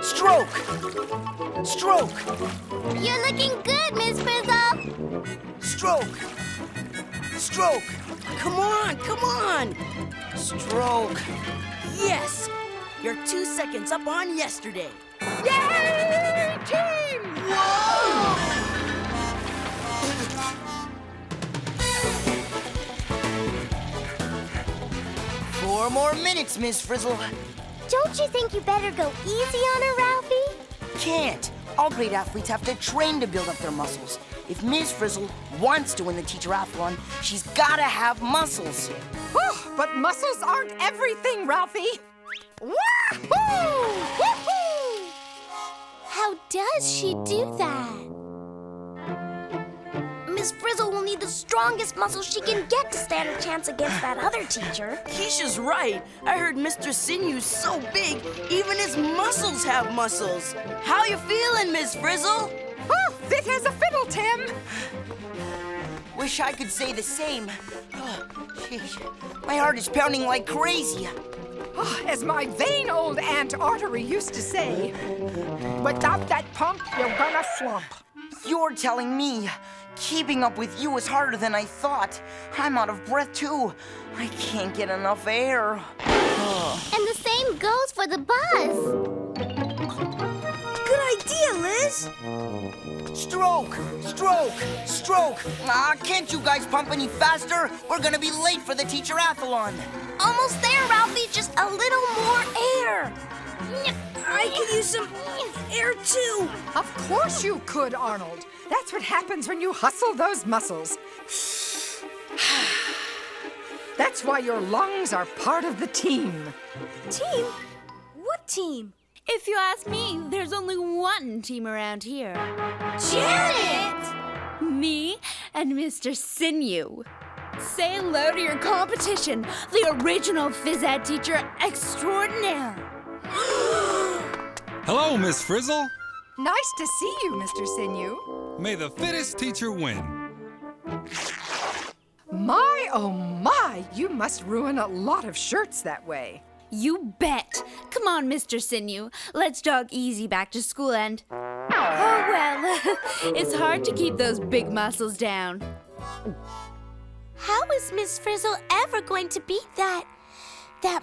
Stroke! Stroke! Stroke! You're looking good, Miss Frizzle. Stroke! Stroke! Come on, come on! Stroke! Yes! You're 2 seconds up on yesterday. Yay, team! Whoa! 4 more minutes, Miss Frizzle. Don't you think you better go easy on her, Ralphie? Can't. All great athletes have to train to build up their muscles. If Miss Frizzle wants to win the Teacher-athalon, she's gotta have muscles. But muscles aren't everything, Ralphie. Wahoo! Woohoo! How does she do that? Miss Frizzle will need the strongest muscles she can get to stand a chance against that other teacher. Keisha's right. I heard Mr. Sinew's so big, even his muscles have muscles. How you feeling, Miss Frizzle? Oh, fit as a fiddle, Tim. Wish I could say the same. Oh, sheesh. My heart is pounding like crazy. Oh, as my vain old Aunt Artery used to say, without that pump, you're gonna slump. You're telling me keeping up with you is harder than I thought. I'm out of breath, too. I can't get enough air. And the same goes for the buzz. Good idea, Liz. Stroke! Stroke! Stroke! Can't you guys pump any faster? We're gonna be late for the Teacher-athalon. Almost there, Ralphie. Just a little more air. I could use some air, too. Of course you could, Arnold. That's what happens when you hustle those muscles. That's why your lungs are part of the team. Team? What team? If you ask me, there's only one team around here. Janet! Me and Mr. Sinew. Say hello to your competition, the original phys ed teacher extraordinaire. Hello, Miss Frizzle. Nice to see you, Mr. Sinew. May the fittest teacher win. My, oh my, you must ruin a lot of shirts that way. You bet. Come on, Mr. Sinew. Let's jog easy back to school and... Oh, well, it's hard to keep those big muscles down. How is Miss Frizzle ever going to beat that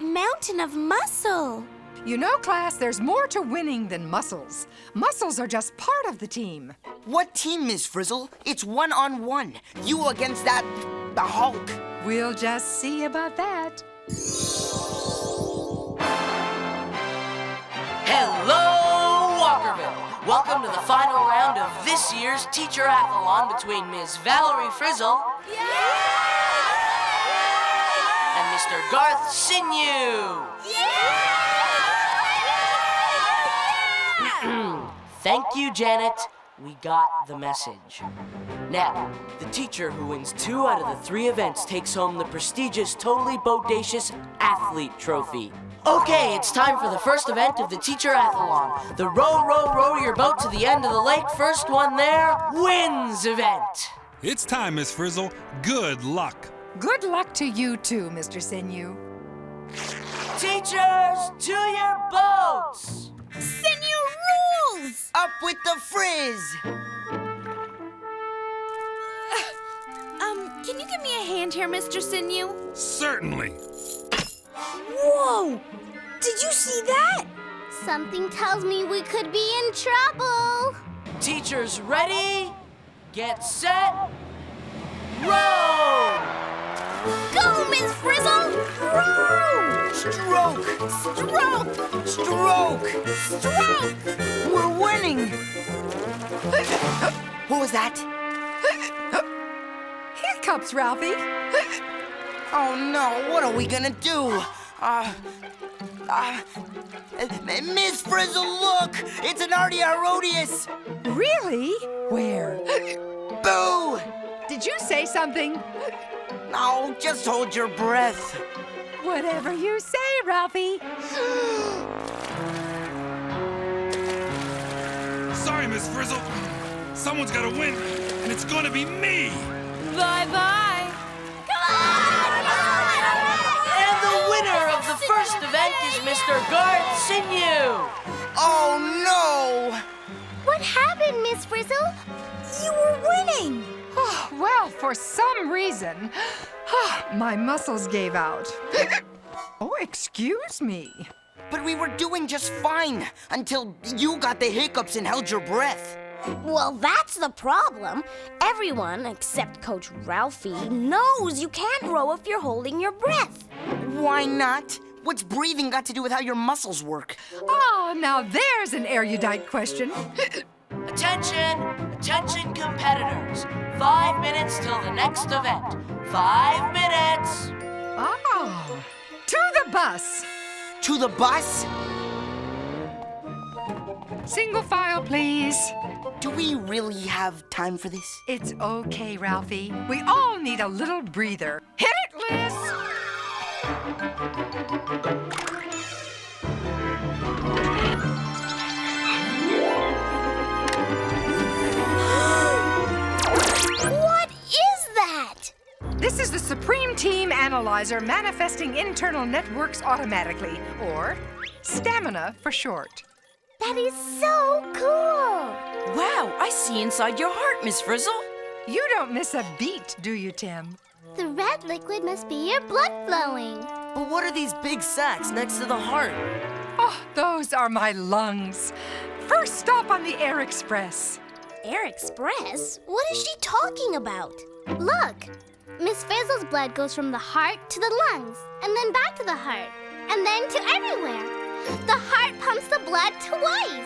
mountain of muscle? You know, class, there's more to winning than muscles. Muscles are just part of the team. What team, Miss Frizzle? It's 1-on-1. You against the Hulk. We'll just see about that. Hello, Walkerville! Welcome to the final round of this year's Teacher-athalon between Ms. Valerie Frizzle and Mr. Garth Sinew. Thank you, Janet. We got the message. Now, the teacher who wins 2 out of the 3 events takes home the prestigious Totally Bodacious Athlete Trophy. Okay, it's time for the first event of the Teacher-athalon. The row, row, row your boat to the end of the lake. First one there wins event. It's time, Miss Frizzle. Good luck. Good luck to you too, Mr. Sinew. Teachers, to your boats! Sinew rules! Up with the Friz! Can you give me a hand here, Mr. Sinew? Certainly. Whoa! Did you see that? Something tells me we could be in trouble. Teachers ready? Get set, row! Go, Miss Frizzle! Row! Stroke! Stroke! Stroke! Stroke! We're winning! What was that? Hiccups, Ralphie. Oh no, what are we gonna do? Miss Frizzle, look! It's an Artiarodius! Really? Where? Boo! Did you say something? Oh, just hold your breath. Whatever you say, Ralphie. Sorry, Miss Frizzle. Someone's got to win, and it's going to be me. Bye-bye. And the winner of the first event is Mr. Guard Sinew. Oh no! What happened, Miss Frizzle? You were winning. Oh, well, for some reason, my muscles gave out. Oh, excuse me. But we were doing just fine until you got the hiccups and held your breath. Well, that's the problem. Everyone, except Coach Ralphie, knows you can't row if you're holding your breath. Why not? What's breathing got to do with how your muscles work? Oh, now there's an erudite question. Attention, attention competitors. 5 minutes till the next event. 5 minutes. Ah, to the bus. To the bus? Single file, please. Do we really have time for this? It's okay, Ralphie. We all need a little breather. Hit it, Liz! What is that? This is the Supreme Team Analyzer manifesting internal networks automatically, or stamina for short. That is so cool. Wow, I see inside your heart, Miss Frizzle. You don't miss a beat, do you, Tim? The red liquid must be your blood flowing. But what are these big sacs next to the heart? Oh, those are my lungs. First stop on the Air Express. Air Express? What is she talking about? Look, Miss Frizzle's blood goes from the heart to the lungs, and then back to the heart, and then to everywhere. The heart pumps the blood twice.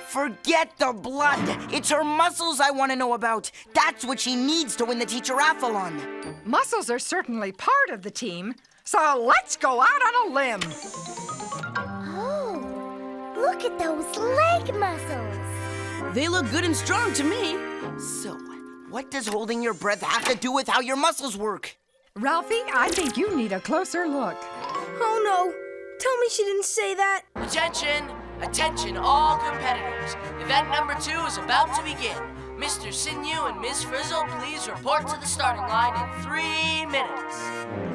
Forget the blood. It's her muscles I want to know about. That's what she needs to win the Teacher-athalon. Muscles are certainly part of the team, so let's go out on a limb. Oh, look at those leg muscles. They look good and strong to me. So, what does holding your breath have to do with how your muscles work? Ralphie, I think you need a closer look. Oh no, tell me she didn't say that. Attention, attention all competitors. Event number 2 is about to begin. Mr. Sinew and Ms. Frizzle, please report to the starting line in 3 minutes.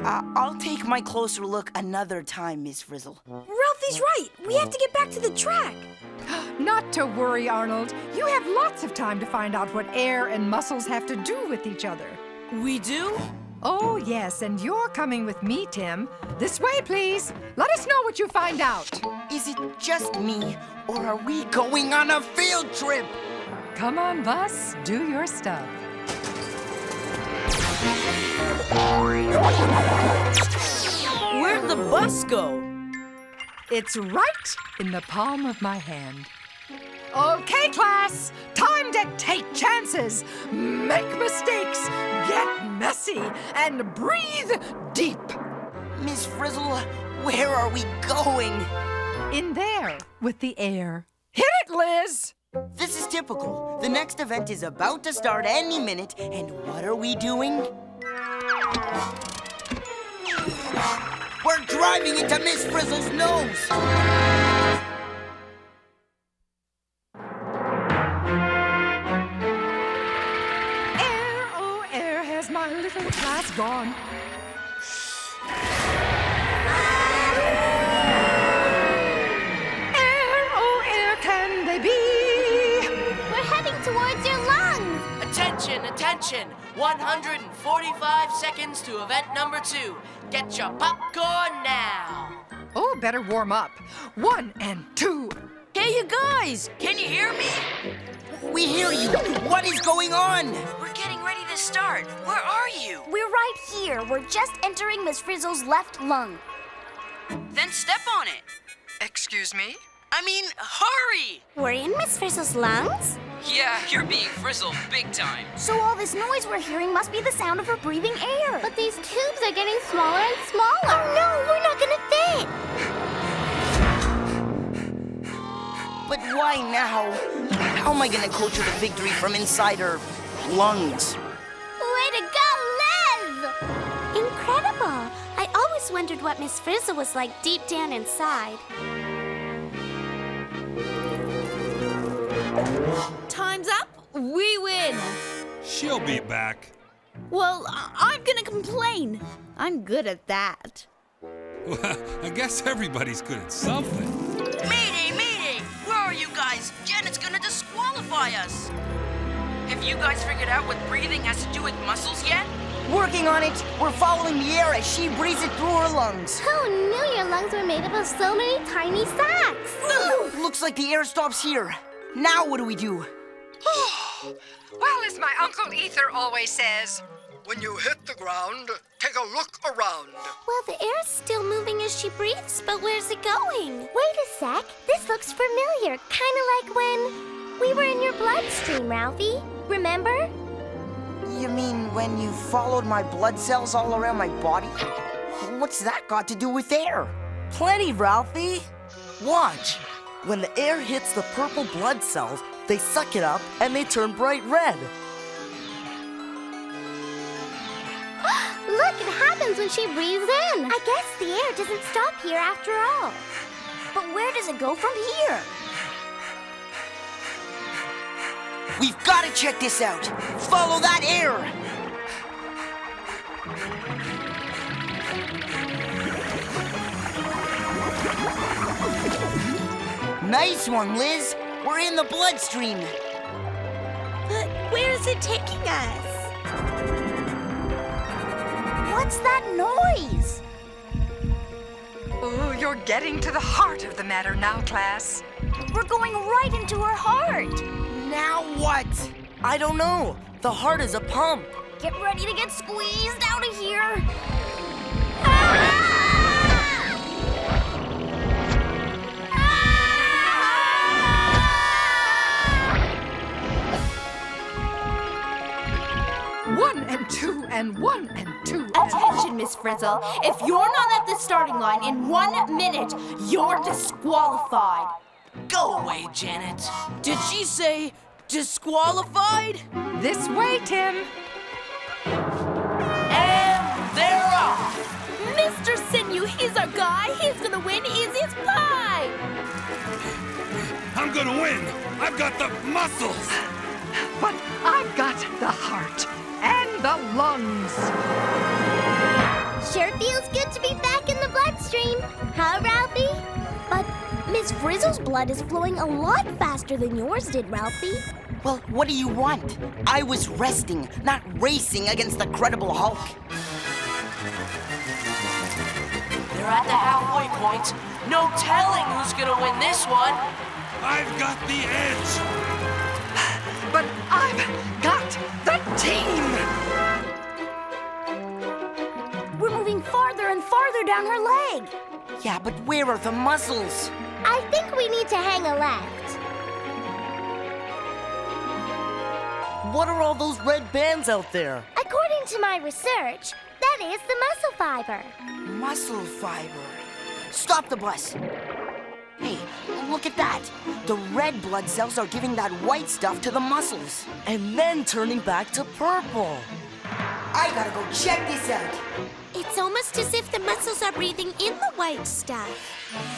I'll take my closer look another time, Miss Frizzle. Ralphie's right. We have to get back to the track. Not to worry, Arnold. You have lots of time to find out what air and muscles have to do with each other. We do? Oh, yes, and you're coming with me, Tim. This way, please. Let us know what you find out. Is it just me, or are we going on a field trip? Come on, bus. Do your stuff. Where'd the bus go? It's right in the palm of my hand. Okay, class. Time to take chances, make mistakes, get messy, and breathe deep. Miss Frizzle, where are we going? In there with the air. Hit it, Liz! This is typical. The next event is about to start any minute, and what are we doing? We're driving into Miss Frizzle's nose! Air, oh air, has my little class gone? Air, oh air, can they be? We're heading towards your lungs. Attention, attention. 145 seconds to event number 2. Get your popcorn now. Oh, better warm up. 1 and 2. Hey, you guys! Can you hear me? We hear you! What is going on? We're getting ready to start. Where are you? We're right here. We're just entering Miss Frizzle's left lung. Then step on it. Excuse me? I mean, hurry! We're in Miss Frizzle's lungs? Yeah, you're being frizzled big time. So all this noise we're hearing must be the sound of her breathing air. But these tubes are getting smaller and smaller. Oh no, we're not gonna fit. But why now? How am I gonna coach her to victory from inside her lungs? Way to go, Liz! Incredible. I always wondered what Miss Frizzle was like deep down inside. Time's up. We win. She'll be back. Well, I'm gonna complain. I'm good at that. Well, I guess everybody's good at something. Mayday, mayday! Where are you guys? Janet's gonna disqualify us. Have you guys figured out what breathing has to do with muscles yet? Working on it. We're following the air as she breathes it through her lungs. Who knew your lungs were made up of so many tiny sacs? Looks like the air stops here. Now what do we do? Well, as my Uncle Ether always says, when you hit the ground, take a look around. Well, the air's still moving as she breathes, but where's it going? Wait a sec. This looks familiar. Kind of like when we were in your bloodstream, Ralphie. Remember? You mean when you followed my blood cells all around my body? What's that got to do with air? Plenty, Ralphie. Watch. When the air hits the purple blood cells, they suck it up and they turn bright red. Look, it happens when she breathes in. I guess the air doesn't stop here after all. But where does it go from here? We've got to check this out. Follow that air. Nice one, Liz. We're in the bloodstream. But where is it taking us? What's that noise? oh, you're getting to the heart of the matter now, class. We're going right into her heart. Now what? I don't know. The heart is a pump. Get ready to get squeezed out of here. One and two and one and two. Attention, Miss Frizzle. If you're not at the starting line in 1 minute, you're disqualified. Go away, Janet. Did she say disqualified? This way, Tim. And they're off. Mr. Sinew, he's our guy. He's gonna win easy as pie. I'm gonna win. I've got the muscles. But I've got the heart and the lungs. Sure feels good to be back in the bloodstream. Huh, Ralphie? But Miss Frizzle's blood is flowing a lot faster than yours did, Ralphie. Well, what do you want? I was resting, not racing against the credible Hulk. They're at the halfway point. No telling who's gonna win this one. I've got the edge. But I've got the team. We're moving farther and farther down her leg. Yeah, but where are the muscles? I think we need to hang a left. What are all those red bands out there? According to my research, that is the muscle fiber. Muscle fiber. Stop the bus. Hey, look at that. The red blood cells are giving that white stuff to the muscles. And then turning back to purple. I gotta go check this out. It's almost as if the muscles are breathing in the white stuff.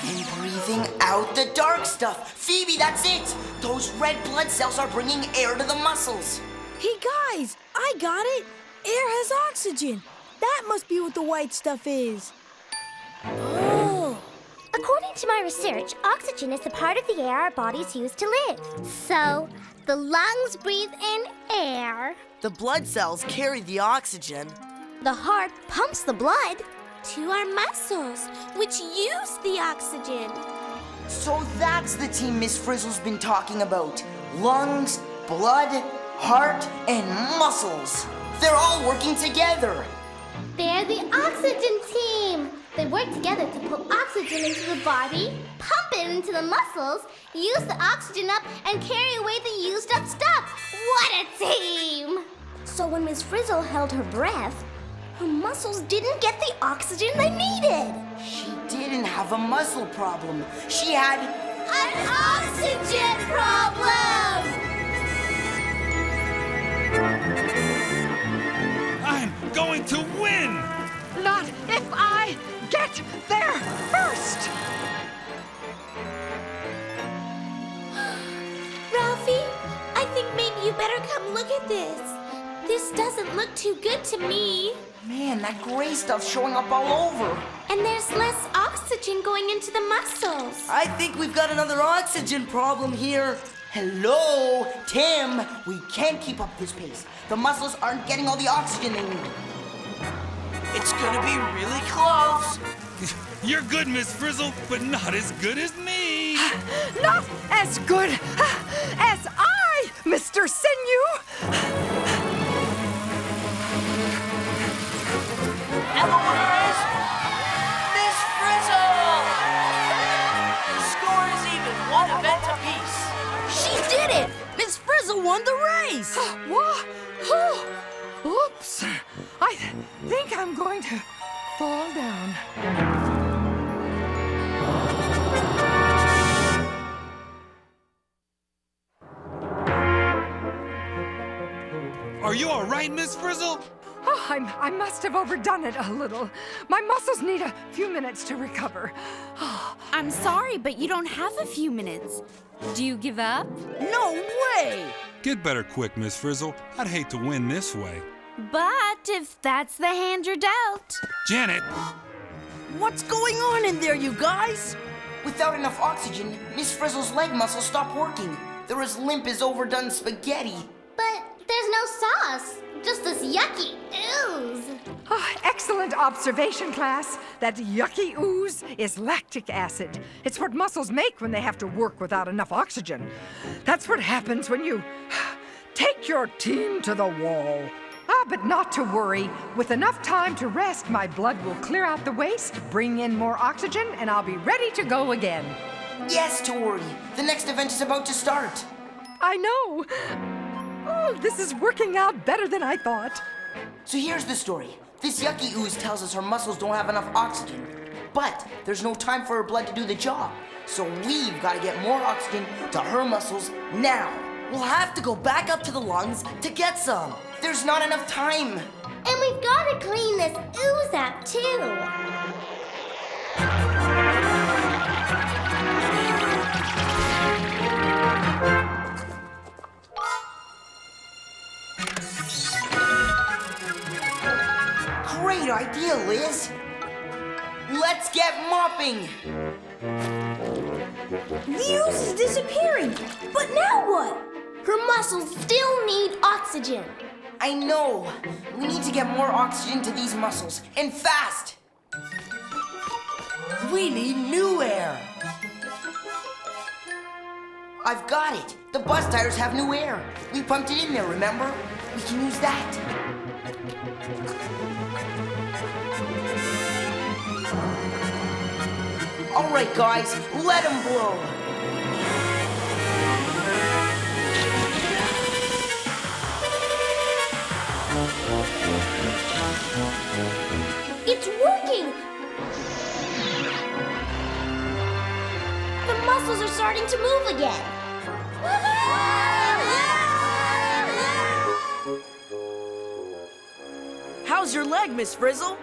And breathing out the dark stuff. Phoebe, that's it. Those red blood cells are bringing air to the muscles. Hey guys, I got it. Air has oxygen. That must be what the white stuff is. Oh. According to my research, oxygen is the part of the air our bodies use to live. So, the lungs breathe in air. The blood cells carry the oxygen. The heart pumps the blood to our muscles, which use the oxygen. So that's the team Miss Frizzle's been talking about. Lungs, blood, heart, and muscles. They're all working together. They're the oxygen team. They work together to put oxygen into the body, pump it into the muscles, use the oxygen up, and carry away the used up stuff. What a team! So when Miss Frizzle held her breath, her muscles didn't get the oxygen they needed. She didn't have a muscle problem. She had An oxygen problem! I'm going to win. Not if I get there first. Ralphie, I think maybe you better come look at this. This doesn't look too good to me. Man, that gray stuff's showing up all over. And there's less oxygen going into the muscles. I think we've got another oxygen problem here. Hello, Tim. We can't keep up this pace. The muscles aren't getting all the oxygen they need. It's gonna be really close. You're good, Miss Frizzle, but not as good as me. Not as good as I, Mr. Sinew. And the winner is Miss Frizzle! The score is even, one event apiece. She did it! Miss Frizzle won the race! What? Oops. I think I'm going to fall down. Are you all right, Miss Frizzle? Oh, I must have overdone it a little. My muscles need a few minutes to recover. Oh, I'm sorry, but you don't have a few minutes. Do you give up? No way! Get better quick, Miss Frizzle. I'd hate to win this way. But if that's the hand you're dealt. Janet! What's going on in there, you guys? Without enough oxygen, Miss Frizzle's leg muscles stop working. They're as limp as overdone spaghetti. But there's no sauce, just this yucky ooze. Excellent observation, class. That yucky ooze is lactic acid. It's what muscles make when they have to work without enough oxygen. That's what happens when you take your team to the wall. But not to worry. With enough time to rest, my blood will clear out the waste, bring in more oxygen, and I'll be ready to go again. Yes, Tori. The next event is about to start. I know. Oh, this is working out better than I thought. So here's the story. This yucky ooze tells us her muscles don't have enough oxygen. But there's no time for her blood to do the job. So we've got to get more oxygen to her muscles now. We'll have to go back up to the lungs to get some. There's not enough time. And we've got to clean this ooze up, too. Great idea, Liz. Let's get mopping. The ooze is disappearing. But now what? Her muscles still need oxygen. I know. We need to get more oxygen to these muscles, and fast. We need new air. I've got it. The bus tires have new air. We pumped it in there, remember? We can use that. All right, guys, let them blow. It's working! The muscles are starting to move again. How's your leg, Miss Frizzle?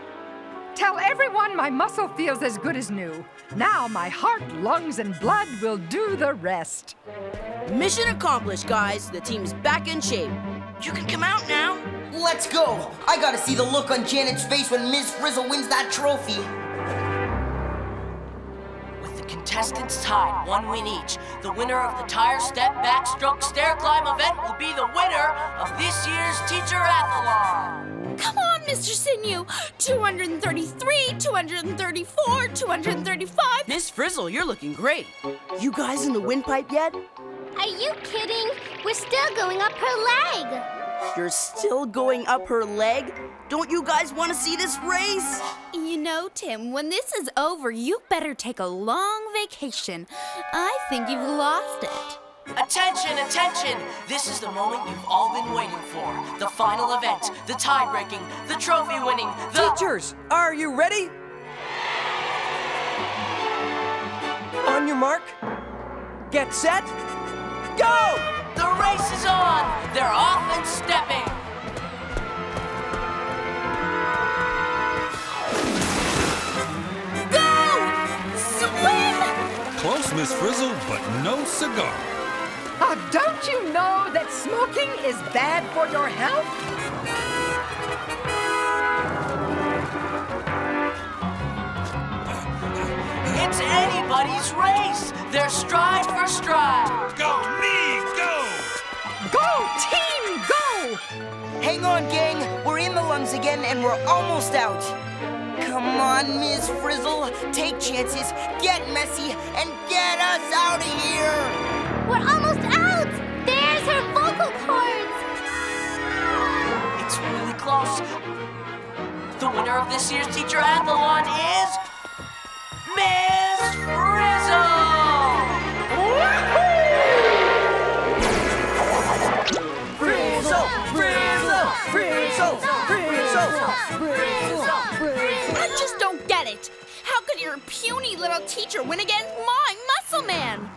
Tell everyone my muscle feels as good as new. Now my heart, lungs, and blood will do the rest. Mission accomplished, guys. The team's back in shape. You can come out now. Let's go. I gotta see the look on Janet's face when Ms. Frizzle wins that trophy. With the contestants tied, 1 win each, the winner of the tire step backstroke stair climb event will be the winner of this year's Teacher-athalon. Come on, Mr. Sinew. 233, 234, 235. Miss Frizzle, you're looking great. You guys in the windpipe yet? Are you kidding? We're still going up her leg. You're still going up her leg? Don't you guys want to see this race? You know, Tim, when this is over, you better take a long vacation. I think you've lost it. Attention, attention! This is the moment you've all been waiting for. The final event, the tie-breaking, the trophy-winning, the... Teachers, are you ready? On your mark, get set, go! The race is on! They're off and stepping! Go! Swim! Close, Miss Frizzle, but no cigar. Don't you know that smoking is bad for your health? it's anybody's race. They're stride for stride. Go, me, go! Go, team, go! Hang on, gang. We're in the lungs again, and we're almost out. Come on, Ms. Frizzle. Take chances, get messy, and get us out of here. We're almost out! There's her vocal cords! It's really close. The winner of this year's Teacher-athalon is Miss Frizzle! Frizzle! Frizzle! Frizzle! Frizzle! Frizzle! I just don't get it. How could your puny little teacher win against my muscle man?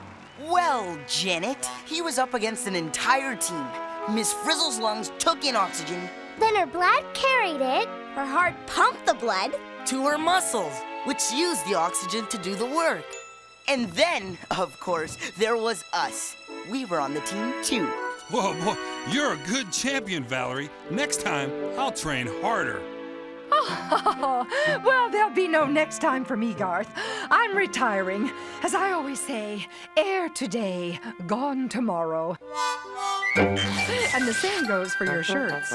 Well, Janet, he was up against an entire team. Miss Frizzle's lungs took in oxygen Then her blood carried it. Her heart pumped the blood. to her muscles, which used the oxygen to do the work. And then, of course, there was us. We were on the team too. Whoa, boy, you're a good champion, Valerie. Next time, I'll train harder. Oh, well, there'll be no next time for me, Garth. I'm retiring. As I always say, air today, gone tomorrow. And the same goes for your shirts.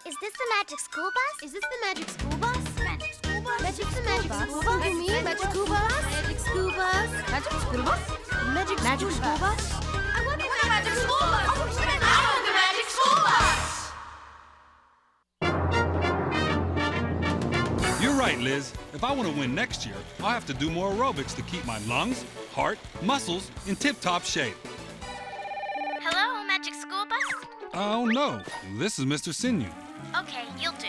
Is this the magic school bus? Is this the magic school bus? Magic school bus? Magic the magic school bus? You mean magic school bus? Magic school bus? Magic school bus? Magic school bus? I want the magic school bus! I want the magic school bus! You're right, Liz. If I want to win next year, I'll have to do more aerobics to keep my lungs, heart, muscles in tip-top shape. Hello, magic school bus? Oh, no. This is Mr. Sinew. Okay, you'll do.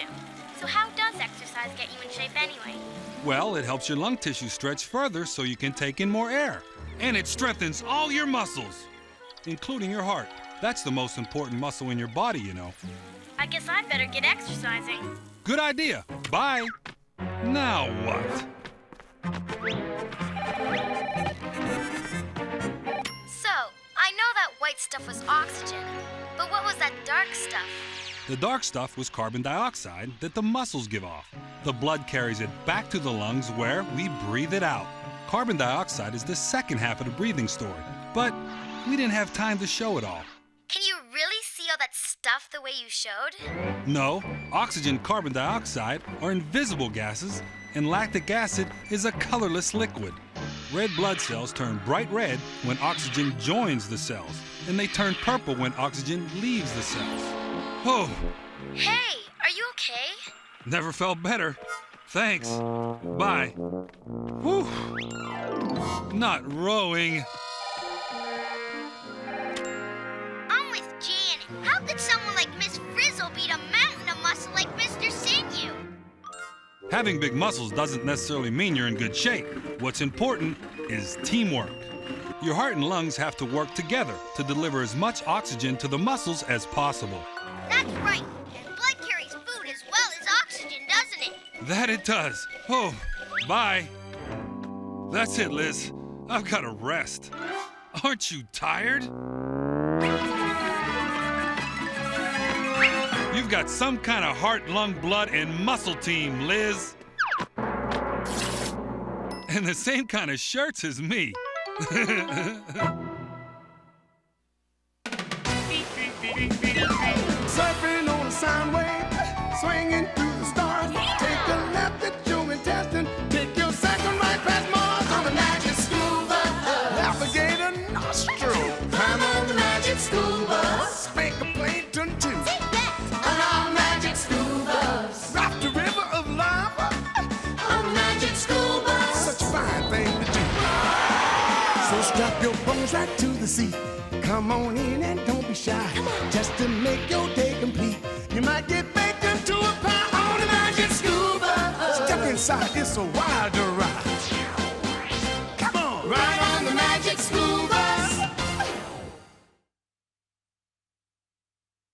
So how does exercise get you in shape anyway? Well, it helps your lung tissue stretch further so you can take in more air. And it strengthens all your muscles, including your heart. That's the most important muscle in your body, you know. I guess I'd better get exercising. Good idea. Bye. Now what? So, I know that white stuff was oxygen, but what was that dark stuff? The dark stuff was carbon dioxide that the muscles give off. The blood carries it back to the lungs where we breathe it out. Carbon dioxide is the second half of the breathing story, but we didn't have time to show it all. Can you really see all that stuff the way you showed? No, oxygen, carbon dioxide are invisible gases, and lactic acid is a colorless liquid. Red blood cells turn bright red when oxygen joins the cells, and they turn purple when oxygen leaves the cells. Oh, Hey, are you okay? never felt better. Thanks. Bye. Whew. Not rowing. I'm with Janet. How could someone like Miss Frizzle beat a mountain of muscle like Mr. Sinew? Having big muscles doesn't necessarily mean you're in good shape. What's important is teamwork. Your heart and lungs have to work together to deliver as much oxygen to the muscles as possible. That's right. And blood carries food as well as oxygen, doesn't it? That it does. Oh, bye. That's it, Liz. I've got to rest. Aren't you tired? You've got some kind of heart, lung, blood, and muscle team, Liz. And the same kind of shirts as me. Surfing on a sound wave, swinging through the stars. Take a left at your intestine, take your second right past Mars on the magic school bus. Navigate a nostril, climb on the magic school bus. Make a plankton too. Take that! On our magic school bus. Rock the river of lava on the magic school bus. Such a fine thing to do. So strap your bones right to the seat. Come on in and don't be shy. Just to make your